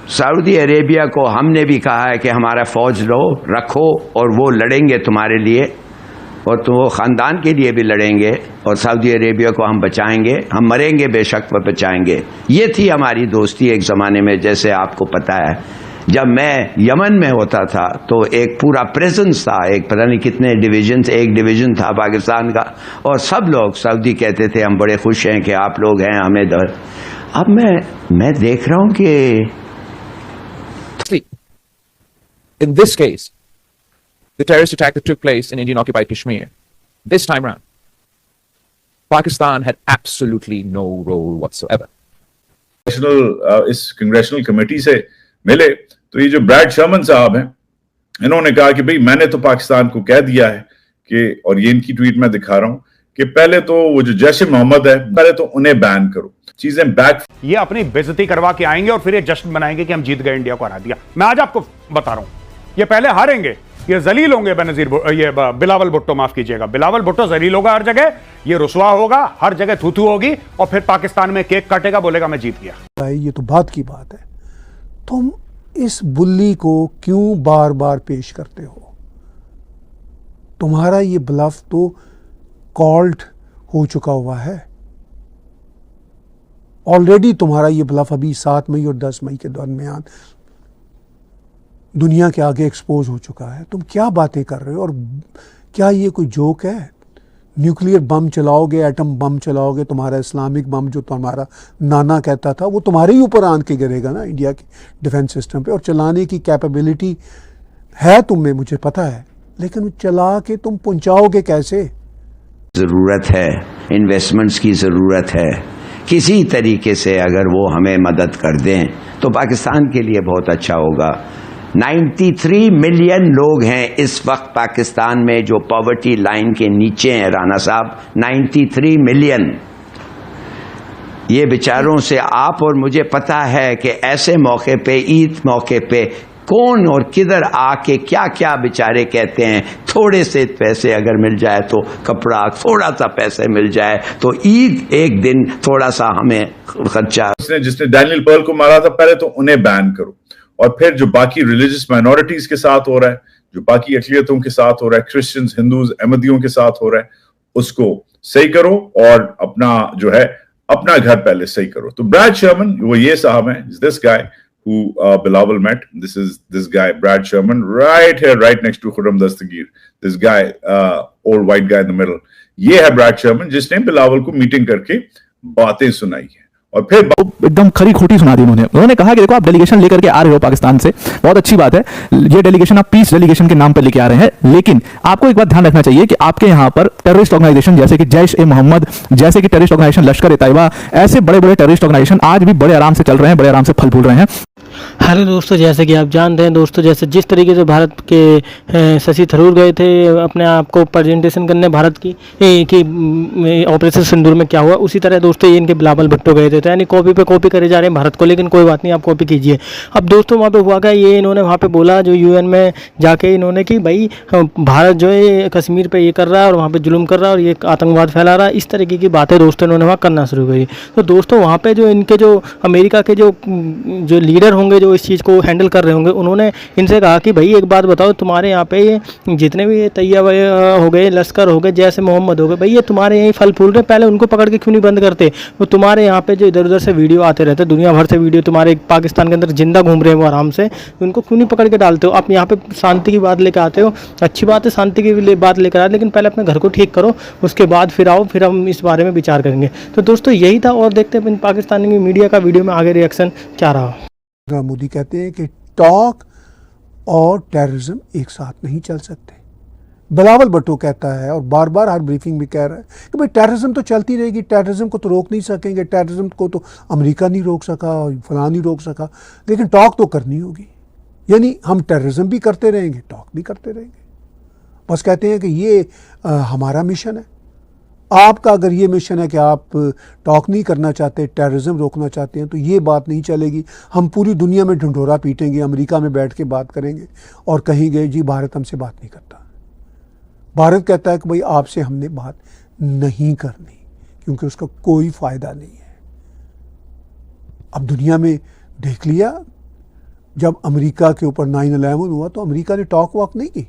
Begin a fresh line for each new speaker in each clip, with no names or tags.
Saudi Arabia को हमने भी कहा है कि हमारा फौज लो रखो और वो लड़ेंगे तुम्हारे लिए, और तुम वो ख़ानदान के लिए भी लड़ेंगे, और सऊदी अरेबिया को हम बचाएंगे, हम मरेंगे बेशक पर बचाएंगे। ये थी हमारी दोस्ती एक ज़माने में। जैसे आपको पता है, जब मैं यमन में होता था तो एक पूरा प्रेजेंस था, एक पता नहीं कितने डिवीजन, एक डिवीजन था पाकिस्तान का, और सब लोग सऊदी कहते थे हम बड़े खुश हैं कि आप लोग हैं हमें दर। अब मैं देख रहा हूं कि
in this case the terrorist attack that took place in Indian occupied Kashmir this time round, Pakistan had absolutely no role whatsoever.
इस कांग्रेशनल कमेटी से मिले तो ये जो ब्रैड शर्मन साहब हैं, इन्होंने कहा कि भाई मैंने तो पाकिस्तान को कह दिया है कि, और ये इनकी ट्वीट में दिखा रहा हूं कि पहले तो वो जो जैश ए मोहम्मद है पहले तो उन्हें बैन करो, चीजें बैक।
ये अपनी बेइज्जती करवा के आएंगे और फिर ये जश्न मनाएंगे कि हम जीत गए, इंडिया को हरा दिया। मैं आज आपको बता रहा हूं, ये पहले हारेंगे, ये जलील होंगे बेनजीर, ये बिलावल भुट्टो, माफ कीजिएगा, बिलावल भुट्टो जलील होगा हर जगह, ये रुसवा होगा हर जगह, थूथू होगी, और फिर पाकिस्तान में केक काटेगा, बोलेगा मैं जीत गया।
ये तो बात की बात है, तुम इस बुल्ली को क्यों बार बार पेश करते हो? तुम्हारा ये ब्लफ तो कॉल्ड हो चुका हुआ है ऑलरेडी। तुम्हारा ये ब्लफ अभी 7 मई और 10 मई के दरमियान दुनिया के आगे एक्सपोज हो चुका है। तुम क्या बातें कर रहे हो? और क्या ये कोई जोक है? न्यूक्लियर बम चलाओगे, एटम बम चलाओगे, तुम्हारा इस्लामिक बम जो तुम्हारा नाना कहता था वो तुम्हारे ही ऊपर आन के गिरेगा ना, इंडिया के डिफेंस सिस्टम पे। और चलाने की कैपेबिलिटी है तुम में, मुझे पता है, लेकिन चला के तुम पहुंचाओगे कैसे?
ज़रूरत है इन्वेस्टमेंट्स की, ज़रूरत है किसी तरीके से अगर वो हमें मदद कर दें तो पाकिस्तान के लिए बहुत अच्छा होगा। 93 मिलियन लोग हैं इस वक्त पाकिस्तान में जो पॉवर्टी लाइन के नीचे हैं राना साहब, 93 मिलियन। ये बेचारों से आप और मुझे पता है कि ऐसे मौके पे, ईद मौके पे कौन और किधर आके क्या क्या बेचारे कहते हैं। थोड़े से पैसे अगर मिल जाए तो कपड़ा, थोड़ा सा पैसे मिल जाए तो ईद एक दिन थोड़ा सा हमें खर्चा।
जिसने डैनियल पर्ल को मारा था पहले तो उन्हें बैन करो, और फिर जो बाकी रिलीजियस माइनॉरिटीज के साथ हो रहा है, जो बाकी अकलियतों के साथ हो रहा है, क्रिश्चियंस, हिंदूज, अहमदियों के साथ हो रहा है, उसको सही करो और अपना जो है अपना घर पहले सही करो। तो ब्रैड शर्मन वो ये साहब हैं, this guy who Bilawal met. This is this guy Brad Sherman right here, right next to Khurram Dastagir. This guy, old white guy in the middle. ये है ब्रैड शर्मन जिसने बिलावल को मीटिंग करके बातें सुनाई है और फिर
एकदम खरी खोटी सुना दी उन्होंने कहा कि देखो आप डेलीगेशन लेकर के आ रहे हो पाकिस्तान से, बहुत अच्छी बात है, ये डेलीगेशन आप पीस डेलीगेशन के नाम पर लेके आ रहे हैं, लेकिन आपको एक बात ध्यान रखना चाहिए कि आपके यहाँ पर टेररिस्ट ऑर्गेनाइजेशन जैसे कि जैश ए मोहम्मद, जैसे कि टेररिस्ट ऑर्गेनाइजेशन लश्कर ए तैयबा, ऐसे बड़े बड़े टेररिस्ट ऑर्गेनाइजेशन आज भी बड़े आराम से चल रहे हैं, बड़े आराम से फल फूल रहे हैं।
हेलो दोस्तों, जैसे कि आप जानते हैं दोस्तों, जैसे जिस तरीके से भारत के शशि थरूर गए थे अपने आप को प्रेजेंटेशन करने भारत की कि ऑपरेशन सिंदूर में क्या हुआ, उसी तरह दोस्तों ये इनके बिलावल भुट्टो गए थे। तो यानी कॉपी पे कॉपी करे जा रहे हैं भारत को, लेकिन कोई बात नहीं, आप कॉपी कीजिए। अब दोस्तों वहाँ पे हुआ क्या, ये इन्होंने वहाँ पे बोला जो यूएन में जाके इन्होंने कि भाई भारत जो है कश्मीर पर ये कर रहा है और वहाँ पर जुल्म कर रहा है और ये आतंकवाद फैला रहा है, इस तरीके की बातें दोस्तों इन्होंने वहाँ करना शुरू करी। तो दोस्तों वहाँ पर जो इनके जो अमेरिका के जो लीडर होंगे जो इस चीज़ को हैंडल कर रहे होंगे, उन्होंने इनसे कहा कि भाई एक बात बताओ, तुम्हारे यहाँ पे ये जितने भी ये तैयबा हो गए, लश्कर हो गए, जैसे मोहम्मद हो गए, भाई ये तुम्हारे यहीं फल फूल रहे, पहले उनको पकड़ के क्यों नहीं बंद करते? वो तुम्हारे यहाँ पे जो इधर उधर से वीडियो आते रहते, दुनिया भर से वीडियो तुम्हारे पाकिस्तान के अंदर जिंदा घूम रहे हैं वो आराम से, उनको क्यों नहीं पकड़ के डालते हो? आप यहाँ पे शांति की बात लेकर आते हो, अच्छी बात है, शांति की बात लेकर आए, लेकिन पहले अपने घर को ठीक करो, उसके बाद फिर आओ, फिर हम इस बारे में विचार करेंगे। तो दोस्तों यही था, और देखते हैं पाकिस्तानी मीडिया का वीडियो में आगे रिएक्शन क्या रहा।
मोदी कहते हैं कि टॉक और टेररिज्म एक साथ नहीं चल सकते। बिलावल भुट्टो कहता है और बार बार हर ब्रीफिंग में कह रहा है कि भाई टेररिज्म तो चलती रहेगी, टेररिज्म को तो रोक नहीं सकेंगे, टेररिज्म को तो अमेरिका नहीं रोक सका, फलां नहीं रोक सका, लेकिन टॉक तो करनी होगी। यानी हम टेररिज्म भी करते रहेंगे, टॉक भी करते रहेंगे। बस कहते हैं कि ये हमारा मिशन है। आपका अगर ये मिशन है कि आप टॉक नहीं करना चाहते, टेररिज्म रोकना चाहते हैं, तो ये बात नहीं चलेगी। हम पूरी दुनिया में ढिंढोरा पीटेंगे, अमेरिका में बैठ के बात करेंगे और कहेंगे जी भारत हमसे बात नहीं करता। भारत कहता है कि भाई आपसे हमने बात नहीं करनी, क्योंकि उसका कोई फ़ायदा नहीं है। अब दुनिया में देख लिया, जब अमेरिका के ऊपर 9/11 हुआ तो अमेरिका ने टॉक वॉक नहीं की,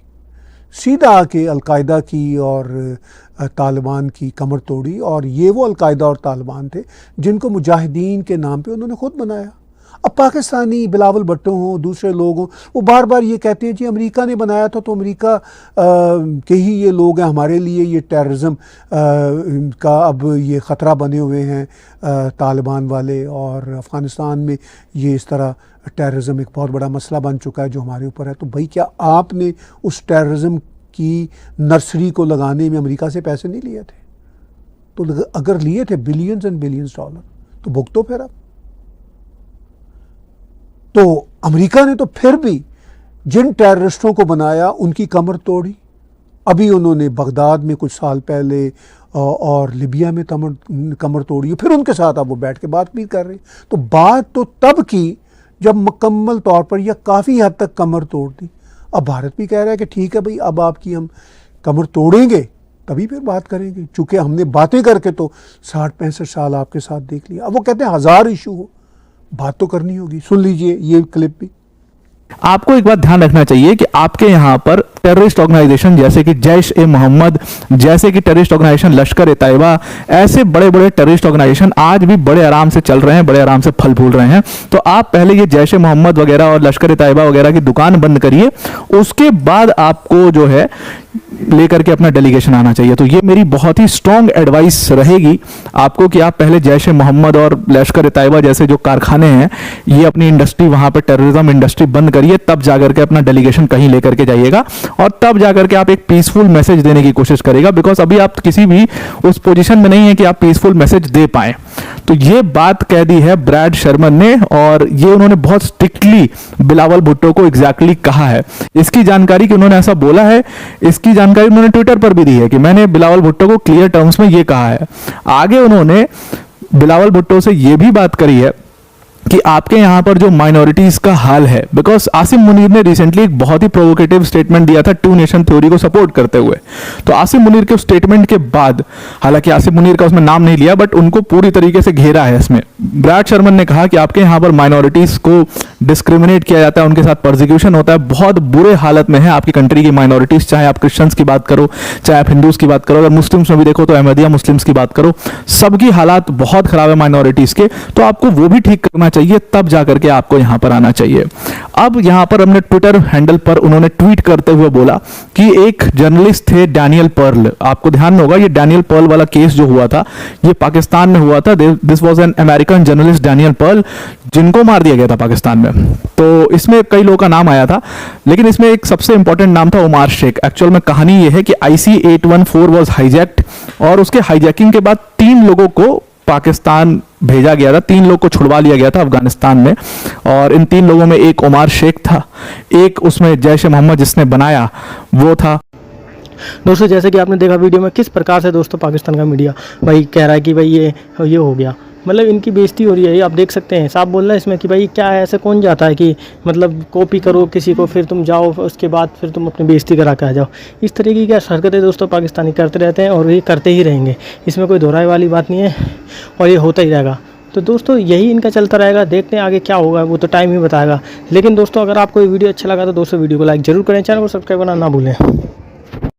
सीधा आके अलकायदा की और तालिबान की कमर तोड़ी। और ये वो अलकायदा और तालिबान थे जिनको मुजाहिदीन के नाम पे उन्होंने खुद बनाया। अब पाकिस्तानी बिलावल भुट्टो हों, दूसरे लोग हों, वो बार बार ये कहते हैं जी अमेरिका ने बनाया था तो अमेरिका के ही ये लोग हैं, हमारे लिए ये टेररिज्म का अब ये ख़तरा बने हुए हैं तालिबान वाले, और अफ़गानिस्तान में ये इस तरह टेररिज्म एक बहुत बड़ा मसला बन चुका है जो हमारे ऊपर है। तो भाई क्या आपने उस टेररिज्म की नर्सरी को लगाने में अमेरिका से पैसे नहीं लिए थे? तो अगर लिए थे बिलियंस एंड बिलियंस डॉलर तो भुगतो फिर अब। तो अमेरिका ने तो फिर भी जिन टेररिस्टों को बनाया उनकी कमर तोड़ी। अभी उन्होंने बगदाद में कुछ साल पहले और लिबिया में कमर तोड़ी, फिर उनके साथ अब वो बैठ के बात भी कर रहे हैं। तो बात तो तब की जब मुकम्मल तौर पर या काफ़ी हद तक कमर तोड़ दी। अब भारत भी कह रहा है कि ठीक है भाई, अब आपकी हम कमर तोड़ेंगे तभी फिर बात करेंगे, चूँकि हमने बातें करके तो 60-65 साल आपके साथ देख लिया। अब वो कहते हैं 1000 इशू हो, बात तो करनी होगी। सुन लीजिए ये क्लिप भी।
आपको एक बात ध्यान रखना चाहिए कि आपके यहां पर टेररिस्ट ऑर्गेनाइजेशन जैसे कि जैश ए मोहम्मद, जैसे कि टेररिस्ट ऑर्गेनाइजेशन लश्कर ए तैयबा, ऐसे बड़े बड़े टेररिस्ट ऑर्गेनाइजेशन आज भी बड़े आराम से चल रहे हैं, बड़े आराम से फल फूल रहे हैं। तो आप पहले ये जैश ए मोहम्मद वगैरह और लश्कर ए तैयबा वगैरह की दुकान बंद करिए, उसके बाद आपको जो है लेकर के अपना डेलीगेशन आना चाहिए। तो ये मेरी बहुत ही स्ट्रॉन्ग एडवाइस रहेगी आपको कि आप पहले जैश ए मोहम्मद और लश्कर ए तैयबा जैसे जो कारखाने हैं, ये अपनी इंडस्ट्री वहां पर टेररिज्म इंडस्ट्री बंद करिए, तब जाकर के अपना डेलीगेशन कहीं लेकर के जाइएगा और तब जाकर के आप एक पीसफुल मैसेज देने की कोशिश करेगा। बिकॉज अभी आप किसी भी उस पोजीशन में नहीं है कि आप पीसफुल मैसेज दे पाए। तो ये बात कह दी है ब्रैड शर्मन ने, और ये उन्होंने बहुत स्ट्रिक्टली बिलावल भुट्टो को एग्जैक्टली कहा है। इसकी जानकारी कि उन्होंने ऐसा बोला है, इसकी जानकारी उन्होंने ट्विटर पर भी दी है कि मैंने बिलावल भुट्टो को क्लियर टर्म्स में ये कहा है। आगे उन्होंने बिलावल भुट्टो से ये भी बात करी है कि आपके यहां पर जो माइनॉरिटीज का हाल है, बिकॉज आसिम मुनीर ने रिसेंटली एक बहुत ही प्रोवोकेटिव स्टेटमेंट दिया था 2 नेशन थ्योरी को सपोर्ट करते हुए। तो आसिम मुनीर के स्टेटमेंट के बाद, हालांकि आसिम मुनीर का उसमें नाम नहीं लिया, बट उनको पूरी तरीके से घेरा है इसमें। ब्रैड शर्मन ने कहा कि आपके यहां पर माइनॉरिटीज को डिस्क्रिमिनेट किया जाता है, उनके साथ परसिक्यूशन होता है, बहुत बुरे हालत में है आपकी कंट्री की माइनॉरिटीज, चाहे आप क्रिश्चियंस की बात करो, चाहे आप हिंदूज की बात करो, अगर मुस्लिम्स में भी देखो तो अहमदिया मुस्लिम्स की बात करो, सबकी हालात बहुत खराब है माइनॉरिटीज के। तो आपको वो भी ठीक करना चाहिए, तब जाकर के आपको यहां पर आना चाहिए। अब यहां पर हमने ट्विटर हैंडल पर उन्होंने ट्वीट करते हुए बोला कि एक जर्नलिस्ट थे डैनियल पर्ल, आपको ध्यान होगा ये डैनियल पर्ल वाला केस जो हुआ था ये पाकिस्तान में हुआ था। This was an American journalist Daniel Pearl, जिनको मार दिया गया था पाकिस्तान में। तो इसमें कई लोगों का नाम आया था, लेकिन इसमें एक सबसे इंपॉर्टेंट नाम था उमार शेख। एक्चुअल में कहानी यह है कि IC-814 वाज हाईजैक्ड, और उसके हाईजैकिंग के बाद 3 लोगों को पाकिस्तान भेजा गया था, 3 लोग को छुड़वा लिया गया था अफगानिस्तान में, और इन 3 लोगों में एक उमार शेख था, एक उसमें जैश ए मोहम्मद जिसने बनाया वो था।
दोस्तों जैसे कि आपने देखा वीडियो में किस प्रकार से दोस्तों पाकिस्तान का मीडिया भाई कह रहा है कि भाई ये हो गया, मतलब इनकी बेइज्जती हो रही है। ये आप देख सकते हैं, साफ बोल रहा है इसमें कि भाई क्या है, ऐसे कौन जाता है कि मतलब कॉपी करो किसी को फिर तुम जाओ उसके बाद फिर तुम अपनी बेइज्जती करा के आ जाओ। इस तरीके की हरकतें दोस्तों पाकिस्तानी करते रहते हैं और ये करते ही रहेंगे, इसमें कोई दोहराए वाली बात नहीं है और ये होता ही रहेगा। तो दोस्तों यही इनका चलता रहेगा, देखते हैं आगे क्या होगा, वो तो टाइम ही बताएगा। लेकिन दोस्तों अगर आपको ये वीडियो अच्छा लगा तो दोस्तों वीडियो को लाइक जरूर करें, चैनल को सब्सक्राइब करना ना भूलें।